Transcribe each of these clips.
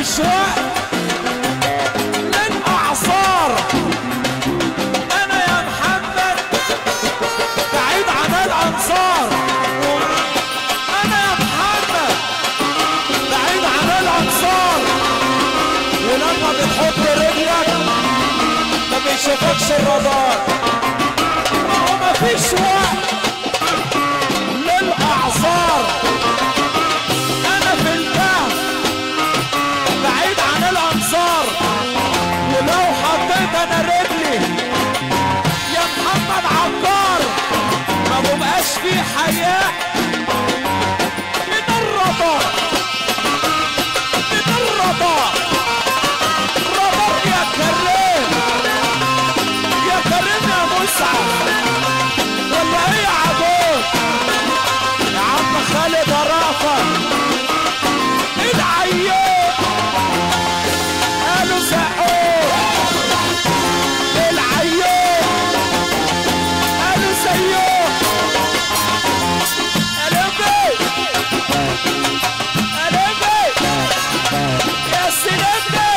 مفيش وقت للاعصار. انا يا محمد بعيد عن الانصار. انا يا محمد بعيد عن الانصار. ولما بتحط رجلك ما بيشوفكش الرادار. ما هو مفيش وقت للاعصار. انا في الكهف بعيد عن الانصار. ولو حطيت انا رجلي يا محمد عبار ما ببقاش في حياء من الرادار. من الرادار. رادار يا كريم. يا كريم يا مسعد ولا ايه يا عبود؟ يا عم خالد رافع العيان قالوا زقوه. العيان قالوا زيوه. قلبي قلبي يا سيدي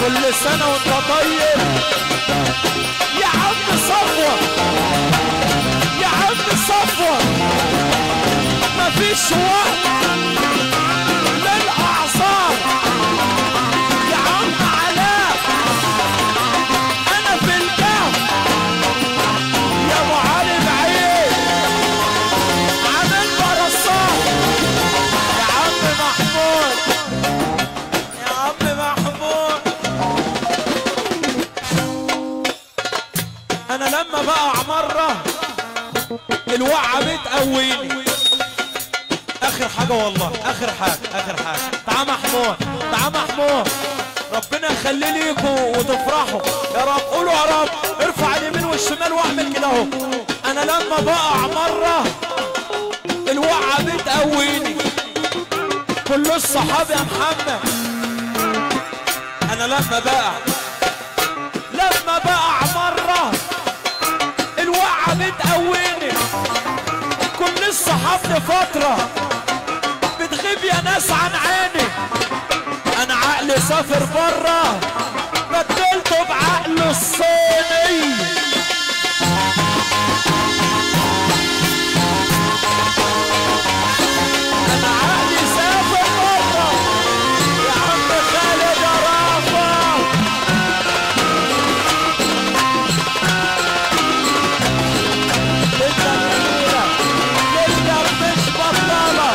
كل سنة وانت طيب يا عم صفوة. يا عم صفوة مفيش وقت للأعصار. يا عم علاء أنا في الكهف. يا أبو علي بعيد عامل برصات. يا عم محمود. يا عم محمود أنا لما بقع مرة الوقعة بتقويني. اخر حاجه والله اخر حاجه اخر حاجه. تعال محمود تعال محمود ربنا يخلي ليكوا وتفرحوا يا رب. قولوا يا رب. ارفع اليمين والشمال واعمل كده اهو. انا لما بقع مره الوقعه بتقويني. كل الصحاب يا محمد انا لما بقع مره الوقعه بتقويني. كل الصحاب لفتره بتغيب يا ناس عن عيني. انا عقلي سافر بره بدلته بعقله الصيني. انا عقلي سافر بره يا عم خالد رافع. لسه جميلة لسه مش بطالة.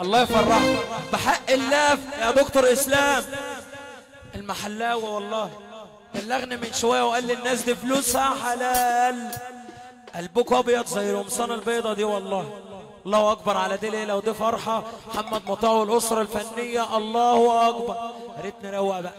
الله يفرحك بحق الله يا دكتور اسلام المحلاوي. والله بلغني من شويه وقال لي الناس دي فلوسها حلال. قلبك ابيض زي القمصانه البيضه دي والله. الله اكبر على دي ليله ودي فرحه. محمد مطاوع والاسره الفنيه الله اكبر. يا ريت نروق بقى.